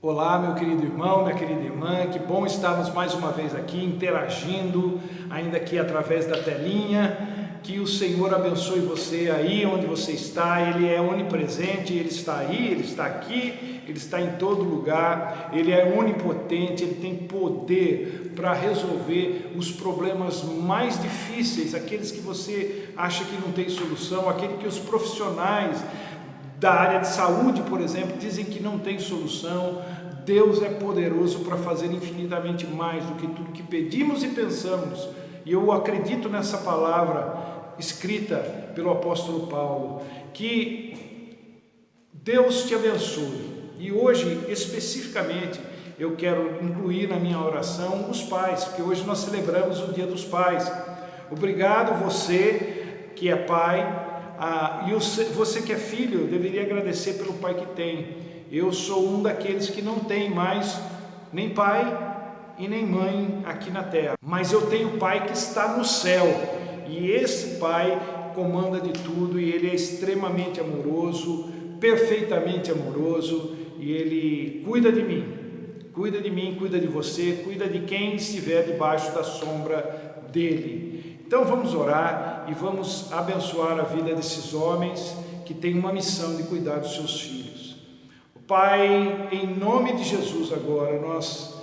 Olá, meu querido irmão, minha querida irmã, que bom estarmos mais uma vez aqui interagindo, ainda aqui através da telinha. Que o Senhor abençoe você aí onde você está. Ele é onipresente, Ele está aí, Ele está aqui, Ele está em todo lugar. Ele é onipotente, Ele tem poder para resolver os problemas mais difíceis, aqueles que você acha que não tem solução, aquele que os profissionais da área de saúde, por exemplo, dizem que não tem solução. Deus é poderoso para fazer infinitamente mais do que tudo que pedimos e pensamos. E eu acredito nessa palavra escrita pelo apóstolo Paulo, que Deus te abençoe. E hoje, especificamente, eu quero incluir na minha oração os pais, porque hoje nós celebramos o Dia dos Pais. Obrigado você que é pai. E você que é filho, deveria agradecer pelo pai que tem. Eu sou um daqueles que não tem mais nem pai e nem mãe aqui na terra, mas eu tenho pai que está no céu, e esse pai comanda de tudo, e ele é extremamente amoroso, perfeitamente amoroso, e ele cuida de mim, cuida de você, cuida de quem estiver debaixo da sombra dele. Então vamos orar e vamos abençoar a vida desses homens que têm uma missão de cuidar dos seus filhos. Pai, em nome de Jesus agora, nós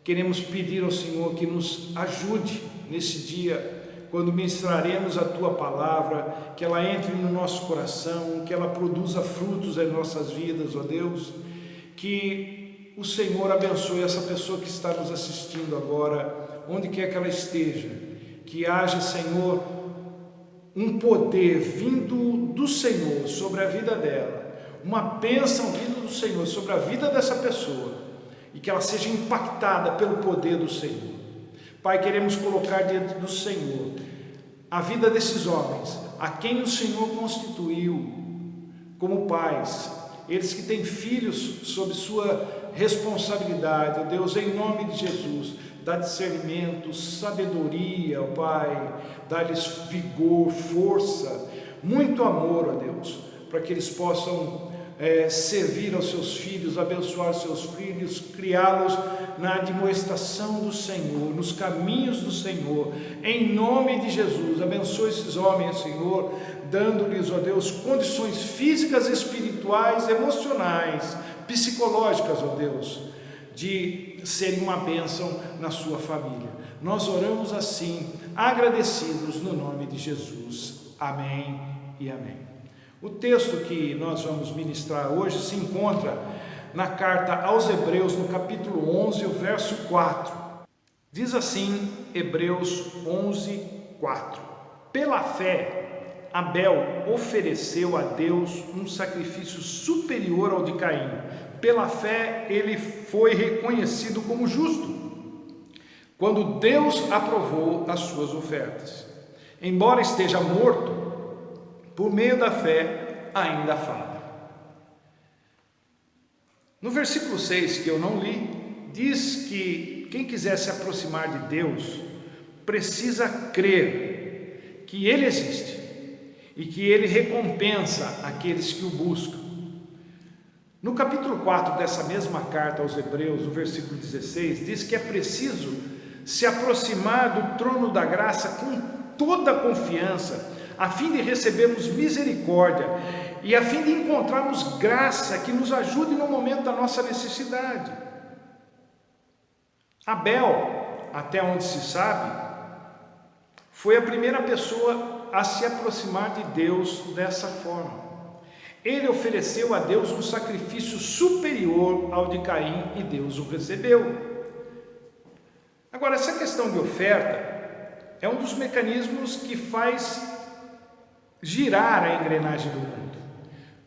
queremos pedir ao Senhor que nos ajude nesse dia, quando ministraremos a Tua palavra, que ela entre no nosso coração, que ela produza frutos em nossas vidas, ó Deus, que o Senhor abençoe essa pessoa que está nos assistindo agora, onde quer que ela esteja, que haja, Senhor, um poder vindo do Senhor sobre a vida dela, uma bênção vindo do Senhor sobre a vida dessa pessoa, e que ela seja impactada pelo poder do Senhor. Pai, queremos colocar diante do Senhor a vida desses homens, a quem o Senhor constituiu como pais, eles que têm filhos sob sua responsabilidade. Ó Deus, em nome de Jesus, dá discernimento, sabedoria, ó Pai, dá-lhes vigor, força, muito amor, ó Deus, para que eles possam servir aos seus filhos, abençoar seus filhos, criá-los na admoestação do Senhor, nos caminhos do Senhor, em nome de Jesus. Abençoe esses homens, Senhor, dando-lhes, ó Deus, condições físicas, espirituais, emocionais, psicológicas, ó Deus, de serem uma bênção na sua família. Nós oramos assim, agradecidos no nome de Jesus. Amém e amém. O texto que nós vamos ministrar hoje se encontra na carta aos Hebreus, no capítulo 11, o verso 4. Diz assim, Hebreus 11, 4. Pela fé, Abel ofereceu a Deus um sacrifício superior ao de Caim. Pela fé, ele foi reconhecido como justo, quando Deus aprovou as suas ofertas. Embora esteja morto, por meio da fé ainda fala. No versículo 6, que eu não li, diz que quem quiser se aproximar de Deus precisa crer que Ele existe e que Ele recompensa aqueles que o buscam. No capítulo 4 dessa mesma carta aos Hebreus, no versículo 16, diz que é preciso se aproximar do trono da graça com toda a confiança, a fim de recebermos misericórdia e a fim de encontrarmos graça que nos ajude no momento da nossa necessidade. Abel, até onde se sabe, foi a primeira pessoa a se aproximar de Deus dessa forma. Ele ofereceu a Deus um sacrifício superior ao de Caim e Deus o recebeu. Agora, essa questão de oferta é um dos mecanismos que faz girar a engrenagem do mundo.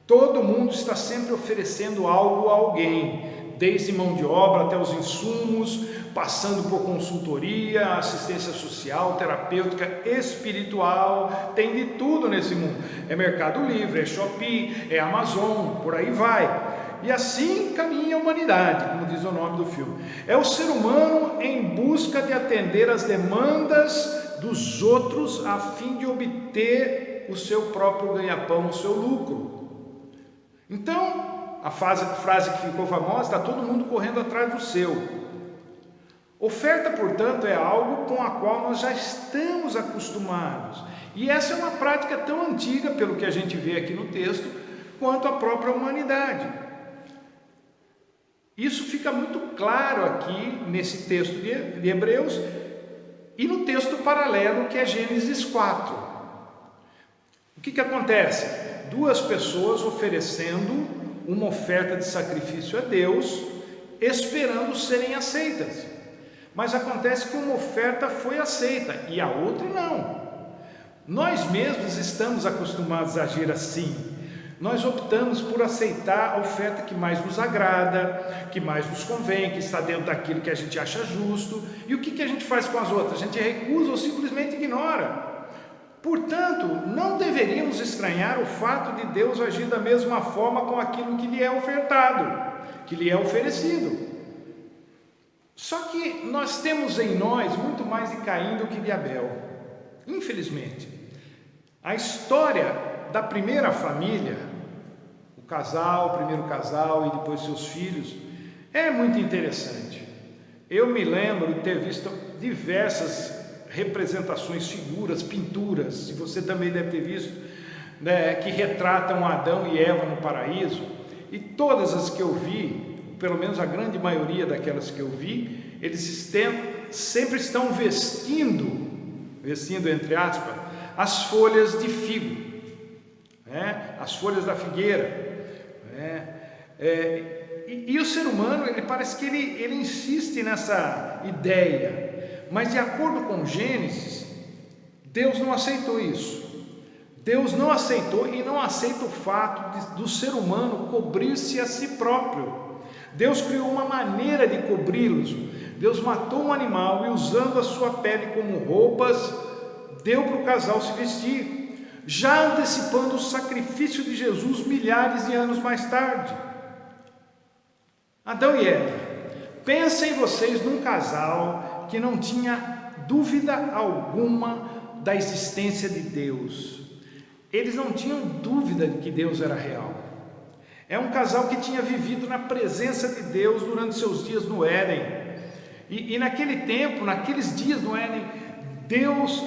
Todo mundo está sempre oferecendo algo a alguém, desde mão de obra até os insumos, passando por consultoria, assistência social, terapêutica, espiritual, tem de tudo nesse mundo. É Mercado Livre, é Shopee, é Amazon, por aí vai. E assim caminha a humanidade, como diz o nome do filme. É o ser humano em busca de atender às demandas dos outros a fim de obter o seu próprio ganha-pão, o seu lucro. Então, a frase que ficou famosa, está todo mundo correndo atrás do seu. Oferta, portanto, é algo com a qual nós já estamos acostumados. E essa é uma prática tão antiga, pelo que a gente vê aqui no texto, quanto a própria humanidade. Isso fica muito claro aqui nesse texto de Hebreus e no texto paralelo que é Gênesis 4. O que acontece? Duas pessoas oferecendo uma oferta de sacrifício a Deus, esperando serem aceitas. Mas acontece que uma oferta foi aceita e a outra não. Nós mesmos estamos acostumados a agir assim. Nós optamos por aceitar a oferta que mais nos agrada, que mais nos convém, que está dentro daquilo que a gente acha justo. E o que a gente faz com as outras? A gente recusa ou simplesmente ignora. Portanto, não deveríamos estranhar o fato de Deus agir da mesma forma com aquilo que lhe é ofertado, que lhe é oferecido. Só que nós temos em nós muito mais de Caim do que de Abel, infelizmente. A história da primeira família, o primeiro casal e depois seus filhos, é muito interessante. Eu me lembro de ter visto diversas representações, figuras, pinturas, se você também deve ter visto, né, que retratam Adão e Eva no paraíso, e todas as que eu vi, pelo menos a grande maioria daquelas que eu vi, eles sempre estão vestindo entre aspas, as folhas de figo, né? As folhas da figueira, né? E o ser humano, ele parece que ele insiste nessa ideia, mas de acordo com Gênesis, Deus não aceitou isso. Deus não aceitou e não aceita o fato do ser humano cobrir-se a si próprio. Deus criou uma maneira de cobri-los. Deus matou um animal e, usando a sua pele como roupas, deu para o casal se vestir, já antecipando o sacrifício de Jesus milhares de anos mais tarde. Adão e Eva, pensem vocês num casal que não tinha dúvida alguma da existência de Deus. Eles não tinham dúvida de que Deus era real. É um casal que tinha vivido na presença de Deus durante seus dias no Éden. E naquele tempo, naqueles dias no Éden, Deus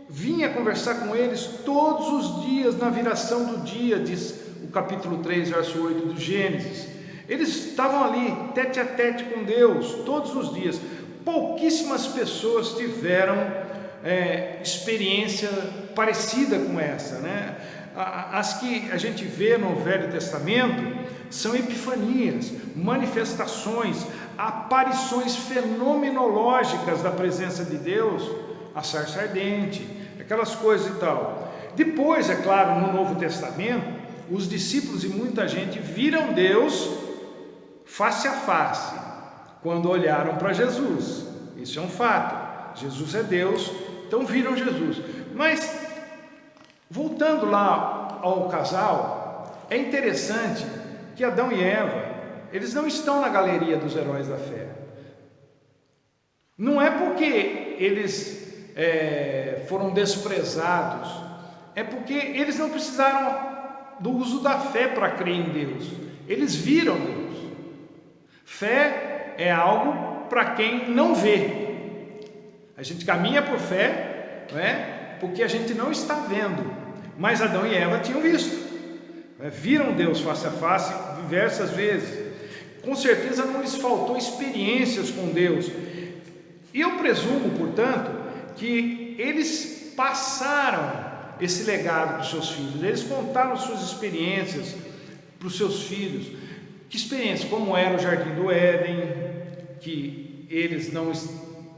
vinha conversar com eles todos os dias na viração do dia, diz o capítulo 3, verso 8 do Gênesis. Eles estavam ali, tete a tete com Deus, todos os dias. Pouquíssimas pessoas tiveram experiência parecida com essa, né? As que a gente vê no Velho Testamento são epifanias, manifestações, aparições fenomenológicas da presença de Deus, a sarça ardente, aquelas coisas e tal. Depois, é claro, no Novo Testamento, os discípulos e muita gente viram Deus face a face, quando olharam para Jesus. Isso é um fato. Jesus é Deus, então viram Jesus. Mas, voltando lá ao casal, é interessante que Adão e Eva, eles não estão na galeria dos heróis da fé. Não é porque eles foram desprezados, é porque eles não precisaram do uso da fé para crer em Deus. Eles viram Deus. Fé é algo para quem não vê. A gente caminha por fé, não é? Porque a gente não está vendo. Mas Adão e Eva tinham visto, viram Deus face a face diversas vezes. Com certeza não lhes faltou experiências com Deus. E eu presumo, portanto, que eles passaram esse legado para os seus filhos. Eles contaram suas experiências para os seus filhos. Que experiência? Como era o Jardim do Éden, que eles não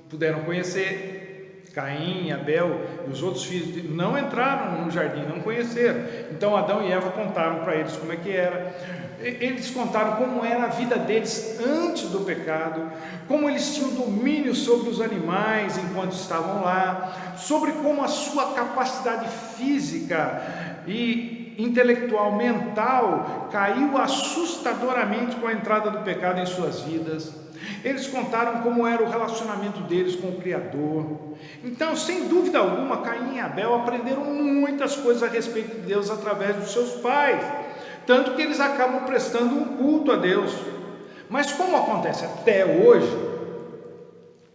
puderam conhecer. Caim, Abel e os outros filhos não entraram no jardim, não conheceram. Então Adão e Eva contaram para eles como é que era. Eles contaram como era a vida deles antes do pecado, como eles tinham domínio sobre os animais enquanto estavam lá, sobre como a sua capacidade física e intelectual, mental, caiu assustadoramente com a entrada do pecado em suas vidas. Eles contaram como era o relacionamento deles com o Criador. Então, sem dúvida alguma, Caim e Abel aprenderam muitas coisas a respeito de Deus através dos seus pais. tanto que eles acabam prestando um culto a Deus. Mas como acontece até hoje,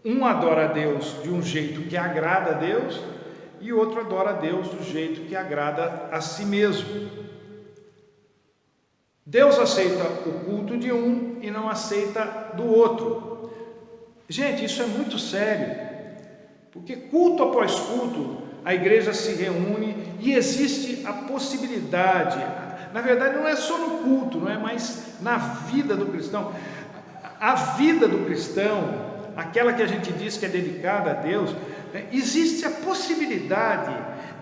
um adora a Deus de um jeito que agrada a Deus e outro adora a Deus do jeito que agrada a si mesmo. Deus aceita o culto de um e não aceita do outro. Gente, isso é muito sério, porque culto após culto, a igreja se reúne e existe a possibilidade, na verdade não é só no culto, não é mais na vida do cristão. A vida do cristão, aquela que a gente diz que é dedicada a Deus, existe a possibilidade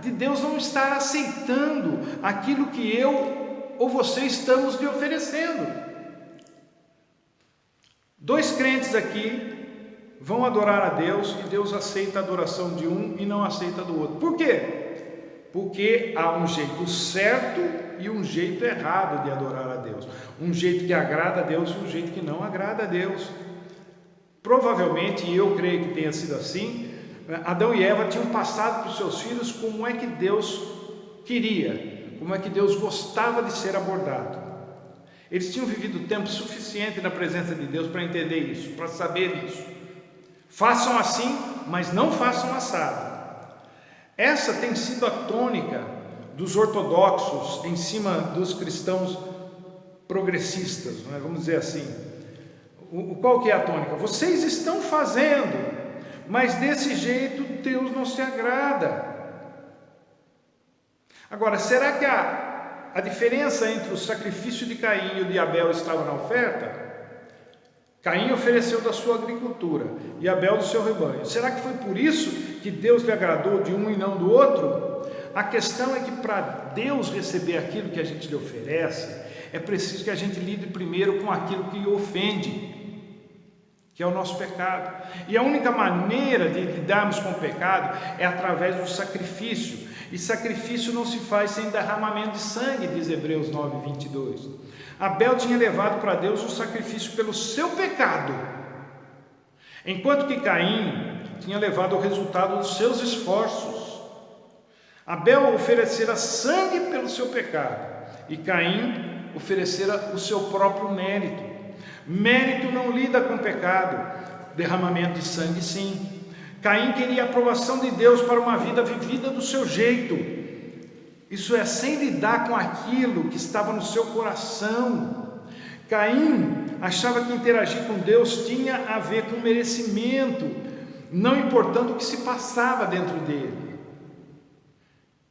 de Deus não estar aceitando aquilo que eu ou você estamos lhe oferecendo. Dois crentes aqui vão adorar a Deus e Deus aceita a adoração de um e não aceita do outro. Por quê? Porque há um jeito certo e um jeito errado de adorar a Deus. Um jeito que agrada a Deus e um jeito que não agrada a Deus. Provavelmente, e eu creio que tenha sido assim, Adão e Eva tinham passado para os seus filhos como é que Deus queria, como é que Deus gostava de ser abordado. Eles tinham vivido tempo suficiente na presença de Deus para entender isso, para saber isso. Façam assim, mas não façam assado. Essa tem sido a tônica dos ortodoxos em cima dos cristãos progressistas, não é? Vamos dizer assim. Qual que é a tônica? Vocês estão fazendo, mas desse jeito Deus não se agrada. Agora, será que a diferença entre o sacrifício de Caim e o de Abel estava na oferta? Caim ofereceu da sua agricultura e Abel do seu rebanho. Será que foi por isso que Deus lhe agradou de um e não do outro? A questão é que para Deus receber aquilo que a gente lhe oferece, é preciso que a gente lide primeiro com aquilo que o ofende, que é o nosso pecado. E a única maneira de lidarmos com o pecado é através do sacrifício. E sacrifício não se faz sem derramamento de sangue, diz Hebreus 9, 22. Abel tinha levado para Deus um sacrifício pelo seu pecado, enquanto que Caim tinha levado o resultado dos seus esforços. Abel oferecera sangue pelo seu pecado e Caim oferecera o seu próprio mérito. Mérito não lida com pecado, derramamento de sangue sim. Caim queria a aprovação de Deus para uma vida vivida do seu jeito. Isso é, sem lidar com aquilo que estava no seu coração. Caim achava que interagir com Deus tinha a ver com merecimento, não importando o que se passava dentro dele.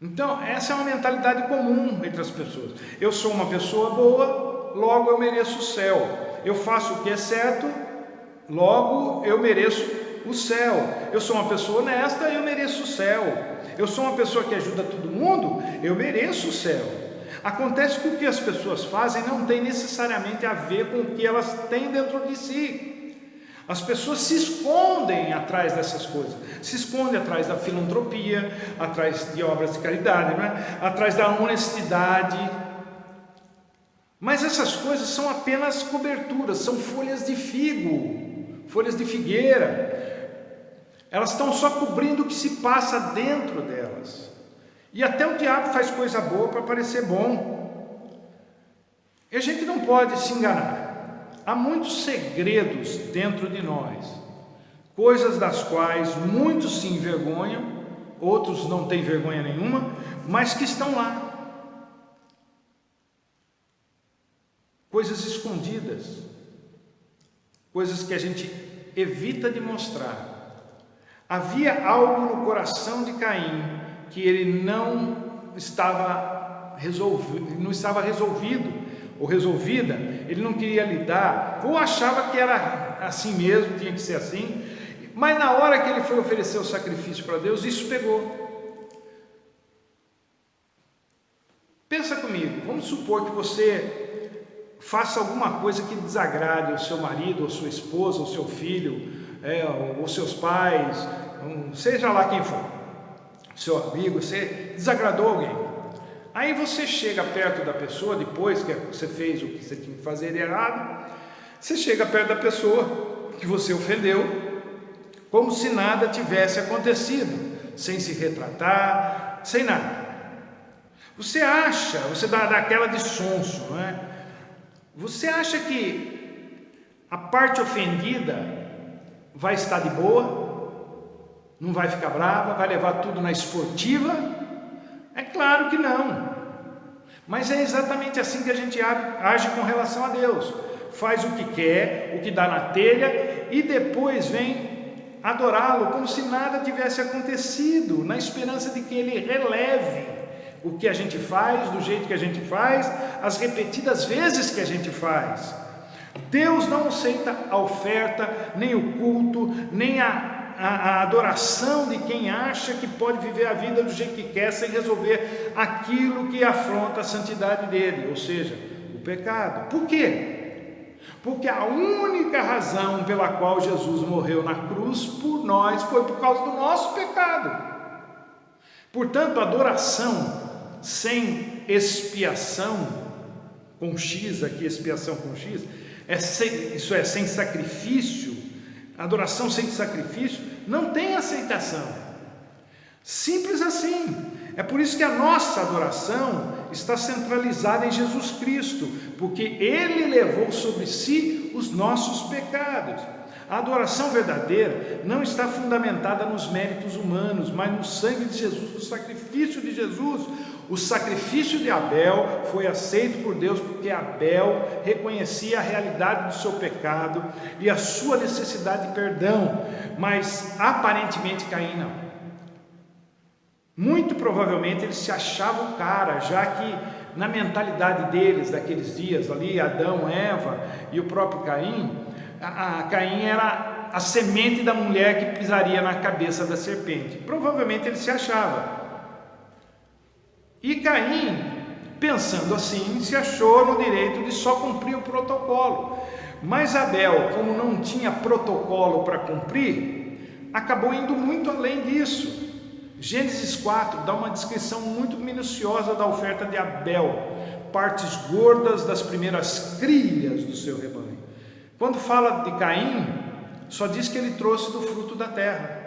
Então, essa é uma mentalidade comum entre as pessoas. Eu sou uma pessoa boa, logo eu mereço o céu. Eu faço o que é certo, logo eu mereço o céu. Eu sou uma pessoa honesta, eu mereço o céu. Eu sou uma pessoa que ajuda todo mundo, eu mereço o céu. Acontece que o que as pessoas fazem não tem necessariamente a ver com o que elas têm dentro de si. As pessoas se escondem atrás dessas coisas, se escondem atrás da filantropia, atrás de obras de caridade, né? Atrás da honestidade. Mas essas coisas são apenas coberturas, são folhas de figo, folhas de figueira. Elas estão só cobrindo o que se passa dentro delas. E até o diabo faz coisa boa para parecer bom. E a gente não pode se enganar. Há muitos segredos dentro de nós, coisas das quais muitos se envergonham, outros não têm vergonha nenhuma, mas que estão lá. Coisas escondidas, coisas que a gente evita de mostrar. Havia algo no coração de Caim que ele não estava resolvido ou resolvida. Ele não queria lidar, ou achava que era assim mesmo, tinha que ser assim. Mas na hora que ele foi oferecer o sacrifício para Deus, isso pegou. Pensa comigo, vamos supor que você faça alguma coisa que desagrade o seu marido, ou sua esposa, ou seu filho, ou seus pais, seja lá quem for, seu amigo, você desagradou alguém. Aí você chega perto da pessoa, depois que você fez o que você tinha que fazer de errado, você chega perto da pessoa que você ofendeu, como se nada tivesse acontecido, sem se retratar, sem nada. Você dá aquela de sonso, não é? Você acha que a parte ofendida vai estar de boa? Não vai ficar brava? Vai levar tudo na esportiva? É claro que não. Mas é exatamente assim que a gente age com relação a Deus. Faz o que quer, o que dá na telha, e depois vem adorá-lo como se nada tivesse acontecido, na esperança de que Ele releve o que a gente faz, do jeito que a gente faz, as repetidas vezes que a gente faz. Deus não aceita a oferta, nem o culto, nem a adoração de quem acha que pode viver a vida do jeito que quer, sem resolver aquilo que afronta a santidade dele, ou seja, o pecado. Por quê? Porque a única razão pela qual Jesus morreu na cruz por nós foi por causa do nosso pecado. Portanto, adoração sem expiação, com X aqui, expiação com X, isso é, sem sacrifício, adoração sem sacrifício, não tem aceitação. Simples assim. É por isso que a nossa adoração está centralizada em Jesus Cristo, porque Ele levou sobre si os nossos pecados. A adoração verdadeira não está fundamentada nos méritos humanos, mas no sangue de Jesus, no sacrifício de Jesus. O sacrifício de Abel foi aceito por Deus porque Abel reconhecia a realidade do seu pecado e a sua necessidade de perdão, mas aparentemente Caim não. Muito provavelmente eles se achavam o cara, já que na mentalidade deles, daqueles dias ali, Adão, Eva e o próprio Caim, Caim era a semente da mulher que pisaria na cabeça da serpente. Provavelmente ele se achava. E Caim, pensando assim, se achou no direito de só cumprir o protocolo. Mas Abel, como não tinha protocolo para cumprir, acabou indo muito além disso. Gênesis 4 dá uma descrição muito minuciosa da oferta de Abel, partes gordas das primeiras crias do seu rebanho. Quando fala de Caim, só diz que ele trouxe do fruto da terra.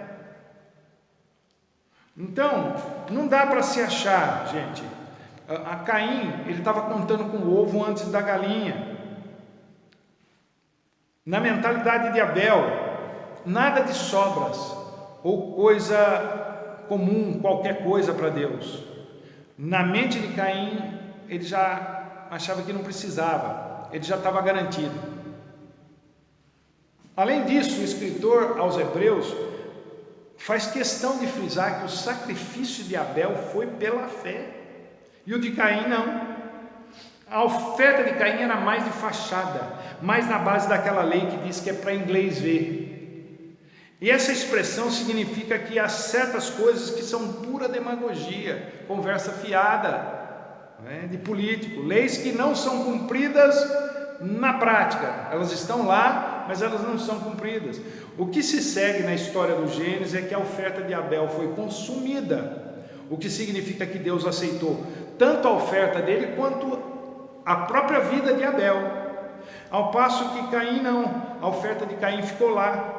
Então, não dá para se achar, gente. A Caim, ele estava contando com o ovo antes da galinha. Na mentalidade de Abel, nada de sobras ou coisa comum, qualquer coisa para Deus. Na mente de Caim, ele já achava que não precisava, ele já estava garantido. Além disso, o escritor aos Hebreus faz questão de frisar que o sacrifício de Abel foi pela fé, e o de Caim não. A oferta de Caim era mais de fachada, mais na base daquela lei que diz que é para inglês ver. E essa expressão significa que há certas coisas que são pura demagogia, conversa fiada, né, de político, leis que não são cumpridas na prática. Elas estão lá, mas elas não são cumpridas. O que se segue na história do Gênesis é que a oferta de Abel foi consumida, o que significa que Deus aceitou tanto a oferta dele quanto a própria vida de Abel, ao passo que Caim não, a oferta de Caim ficou lá.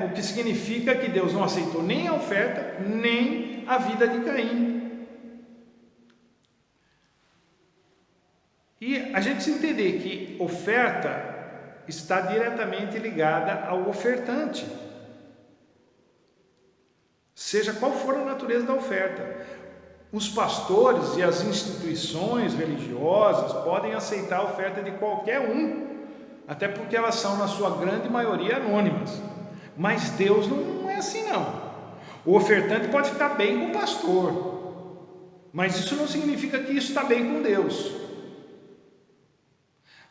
O que significa que Deus não aceitou nem a oferta, nem a vida de Caim. E a gente precisa entender que oferta está diretamente ligada ao ofertante, seja qual for a natureza da oferta. Os pastores e as instituições religiosas podem aceitar a oferta de qualquer um, até porque elas são, na sua grande maioria, anônimas. Mas Deus não é assim não. O ofertante pode ficar bem com o pastor, mas isso não significa que isso está bem com Deus.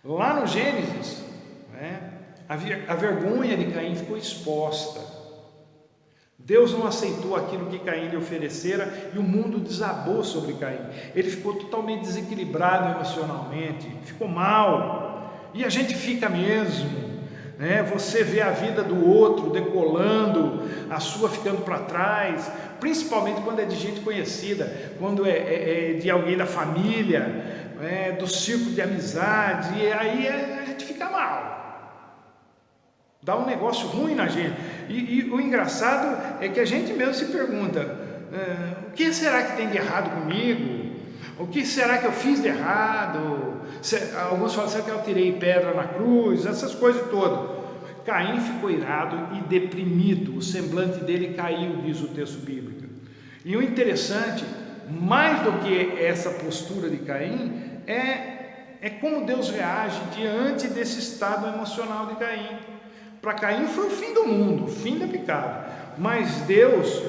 Lá no Gênesis, a vergonha de Caim ficou exposta. Deus não aceitou aquilo que Caim lhe oferecera e o mundo desabou sobre Caim. Ele ficou totalmente desequilibrado emocionalmente, ficou mal. E a gente fica mesmo. Você vê a vida do outro decolando, a sua ficando para trás, principalmente quando é de gente conhecida, quando é de alguém da família, do círculo de amizade, e aí a gente fica mal, dá um negócio ruim na gente. E o engraçado é que a gente mesmo se pergunta, o que será que tem de errado comigo? O que será que eu fiz de errado? Alguns falam, será que eu tirei pedra na cruz? Essas coisas todas. Caim ficou irado e deprimido, o semblante dele caiu, diz o texto bíblico. E o interessante, mais do que essa postura de Caim, é como Deus reage diante desse estado emocional de Caim. Para Caim foi o fim do mundo, o fim da pecado. Mas Deus,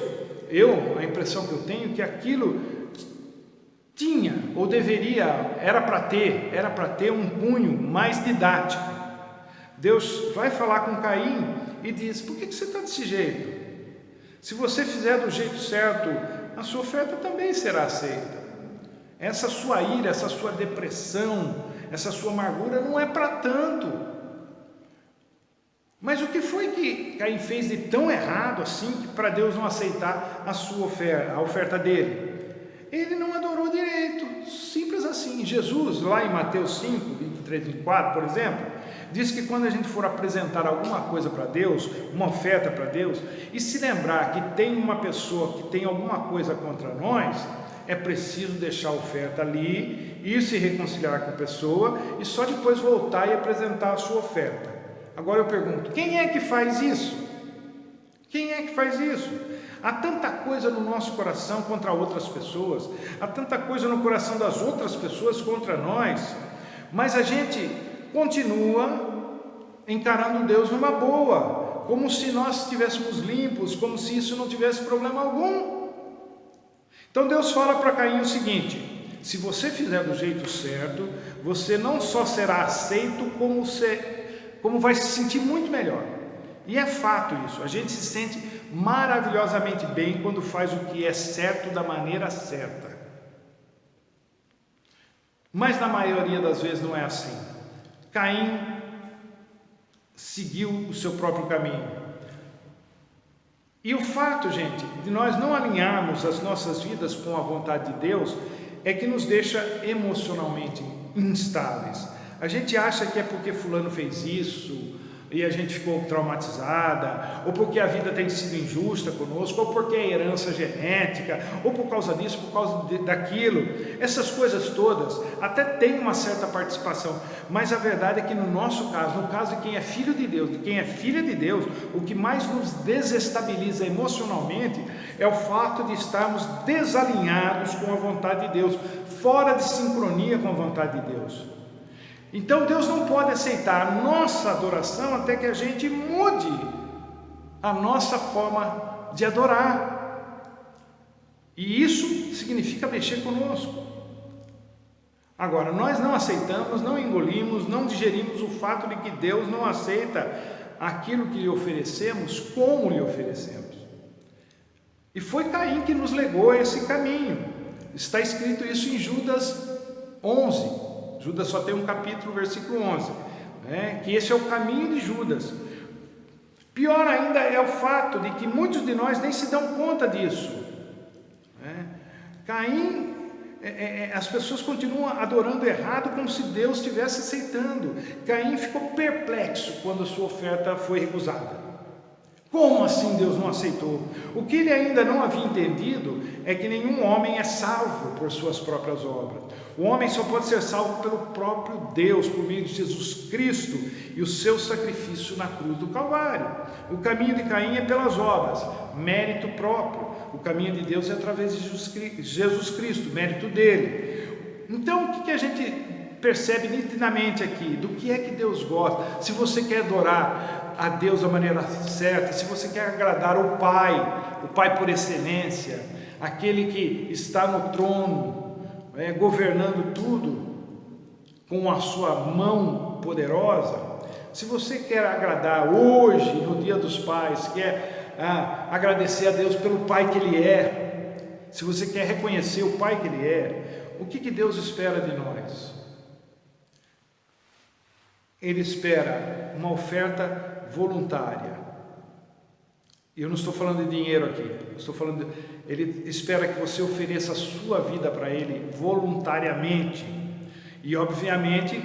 a impressão que eu tenho é que aquilo tinha, ou deveria, era para ter um cunho mais didático. Deus vai falar com Caim e diz, por que você está desse jeito? Se você fizer do jeito certo, a sua oferta também será aceita. Essa sua ira, essa sua depressão, essa sua amargura não é para tanto. Mas o que foi que Caim fez de tão errado assim, para Deus não aceitar a oferta dele? Ele não adorou direito, simples assim. Jesus, lá em Mateus 5, 23 e 24, por exemplo, diz que quando a gente for apresentar alguma coisa para Deus, uma oferta para Deus, e se lembrar que tem uma pessoa que tem alguma coisa contra nós, é preciso deixar a oferta ali, ir se reconciliar com a pessoa e só depois voltar e apresentar a sua oferta. Agora eu pergunto, quem é que faz isso? Quem é que faz isso? Há tanta coisa no nosso coração contra outras pessoas, há tanta coisa no coração das outras pessoas contra nós, mas a gente continua encarando Deus numa boa, como se nós estivéssemos limpos, como se isso não tivesse problema algum. Então Deus fala para Caim o seguinte, se você fizer do jeito certo, você não só será aceito, como vai se sentir muito melhor. E é fato isso, a gente se sente maravilhosamente bem quando faz o que é certo da maneira certa. Mas na maioria das vezes não é assim. Caim seguiu o seu próprio caminho. E o fato, gente, de nós não alinharmos as nossas vidas com a vontade de Deus, é que nos deixa emocionalmente instáveis. A gente acha que é porque fulano fez isso, e a gente ficou traumatizada, ou porque a vida tem sido injusta conosco, ou porque é herança genética, ou por causa disso, por causa daquilo. Essas coisas todas até tem uma certa participação, mas a verdade é que no nosso caso, no caso de quem é filho de Deus, de quem é filha de Deus, o que mais nos desestabiliza emocionalmente é o fato de estarmos desalinhados com a vontade de Deus, fora de sincronia com a vontade de Deus. Então Deus não pode aceitar a nossa adoração até que a gente mude a nossa forma de adorar. E isso significa mexer conosco. Agora, nós não aceitamos, não engolimos, não digerimos o fato de que Deus não aceita aquilo que lhe oferecemos, como lhe oferecemos. E foi Caim que nos legou a esse caminho. Está escrito isso em Judas 11. Judas só tem um capítulo, versículo 11, que esse é o caminho de Judas. Pior ainda é o fato de que muitos de nós nem se dão conta disso. Caim, as pessoas continuam adorando errado como se Deus estivesse aceitando. Caim ficou perplexo quando a sua oferta foi recusada. Como assim Deus não aceitou? O que ele ainda não havia entendido é que nenhum homem é salvo por suas próprias obras. O homem só pode ser salvo pelo próprio Deus, por meio de Jesus Cristo e o seu sacrifício na cruz do Calvário. O caminho de Caim é pelas obras, mérito próprio. O caminho de Deus é através de Jesus Cristo, mérito dele. Então, o que a gente percebe nitidamente aqui? Do que é que Deus gosta? Se você quer adorar a Deus da maneira certa, se você quer agradar o Pai por excelência, aquele que está no trono, governando tudo com a sua mão poderosa, se você quer agradar hoje, no Dia dos Pais, quer agradecer a Deus pelo Pai que Ele é, se você quer reconhecer o Pai que Ele é, o que Deus espera de nós? Ele espera uma oferta voluntária. Eu não estou falando de dinheiro aqui, ele espera que você ofereça a sua vida para Ele voluntariamente. E obviamente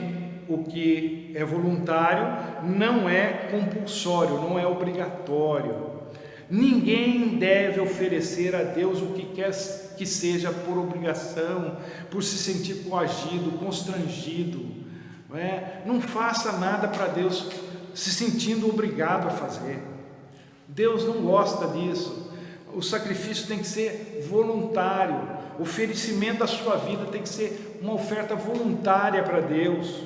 o que é voluntário não é compulsório, não é obrigatório. Ninguém deve oferecer a Deus o que quer que seja por obrigação, por se sentir coagido, constrangido. Não é? Não faça nada para Deus se sentindo obrigado a fazer. Deus não gosta disso. O sacrifício tem que ser voluntário. O oferecimento da sua vida tem que ser uma oferta voluntária para Deus.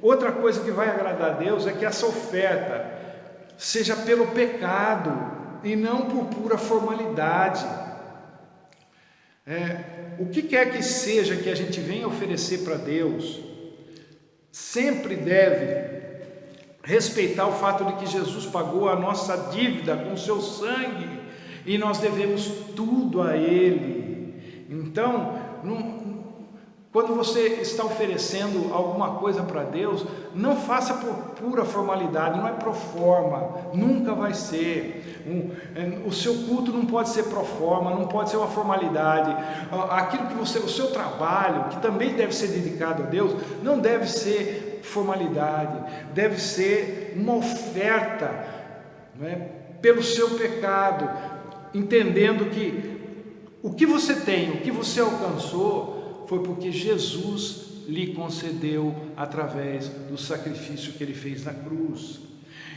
Outra coisa que vai agradar a Deus é que essa oferta seja pelo pecado e não por pura formalidade. O que quer que seja que a gente venha oferecer para Deus, sempre deve respeitar o fato de que Jesus pagou a nossa dívida com o seu sangue e nós devemos tudo a Ele. Então, quando você está oferecendo alguma coisa para Deus, não faça por pura formalidade, não é pro forma, nunca vai ser. O seu culto não pode ser pro forma, não pode ser uma formalidade. Aquilo que o seu trabalho, que também deve ser dedicado a Deus, não deve ser formalidade, deve ser uma oferta, não é? Pelo seu pecado, entendendo que o que você tem, o que você alcançou, foi porque Jesus lhe concedeu através do sacrifício que Ele fez na cruz.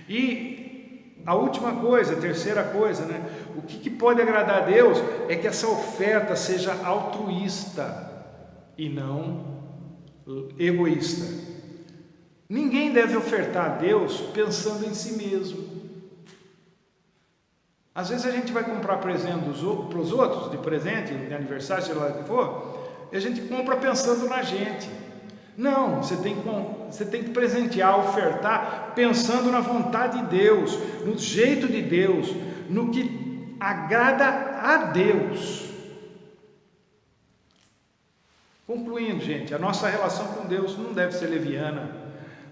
E a última coisa, a terceira coisa, né? O que pode agradar a Deus é que essa oferta seja altruísta e não egoísta. Ninguém deve ofertar a Deus pensando em si mesmo. Às vezes a gente vai comprar presente para os outros, de presente, de aniversário, sei lá o que for, e a gente compra pensando na gente. Não, você tem que presentear, ofertar, pensando na vontade de Deus, no jeito de Deus, no que agrada a Deus. Concluindo, gente, a nossa relação com Deus não deve ser leviana,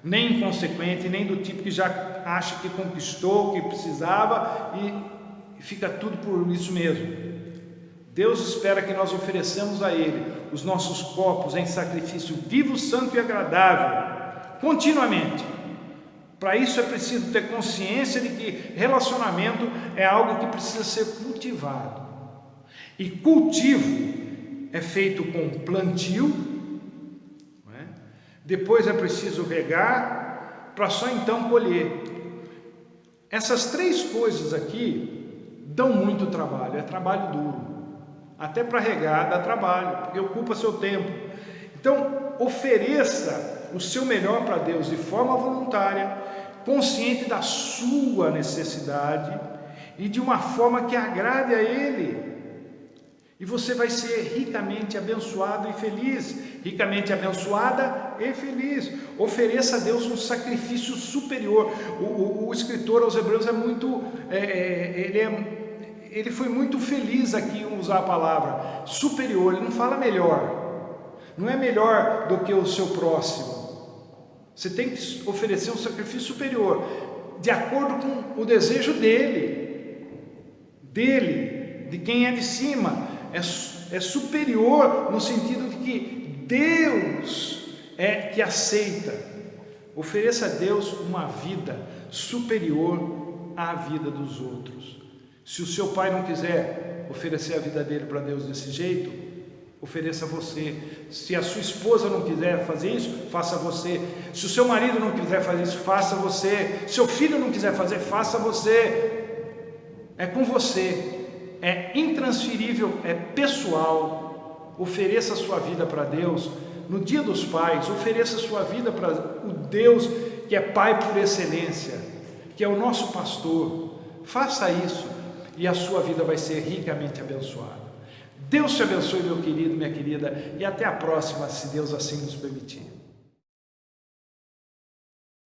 nem inconsequente, nem do tipo que já acha que conquistou o que precisava e fica tudo por isso mesmo. Deus espera que nós ofereçamos a Ele os nossos corpos em sacrifício vivo, santo e agradável, continuamente. Para isso é preciso ter consciência de que relacionamento é algo que precisa ser cultivado. E cultivo é feito com plantio, não é? Depois é preciso regar, para só então colher. Essas três coisas aqui dão muito trabalho, é trabalho duro. Até para regar dá trabalho, porque ocupa seu tempo. Então, ofereça o seu melhor para Deus de forma voluntária, consciente da sua necessidade e de uma forma que agrade a Ele. E você vai ser ricamente abençoado e feliz, ricamente abençoada e feliz. Ofereça a Deus um sacrifício superior. O escritor aos Hebreus ele foi muito feliz aqui em usar a palavra superior. Ele não fala melhor, não é melhor do que o seu próximo. Você tem que oferecer um sacrifício superior, de acordo com o desejo dele, de quem é de cima. É superior no sentido de que Deus é que aceita. Ofereça a Deus uma vida superior à vida dos outros. Se o seu pai não quiser oferecer a vida dele para Deus desse jeito, ofereça você. Se a sua esposa não quiser fazer isso, faça você. Se o seu marido não quiser fazer isso, faça você. Se seu filho não quiser fazer, faça você. É com você. É intransferível, é pessoal. Ofereça a sua vida para Deus. No dia dos pais, ofereça a sua vida para o Deus que é Pai por excelência, que é o nosso pastor. Faça isso e a sua vida vai ser ricamente abençoada. Deus te abençoe, meu querido, minha querida, e até a próxima, se Deus assim nos permitir.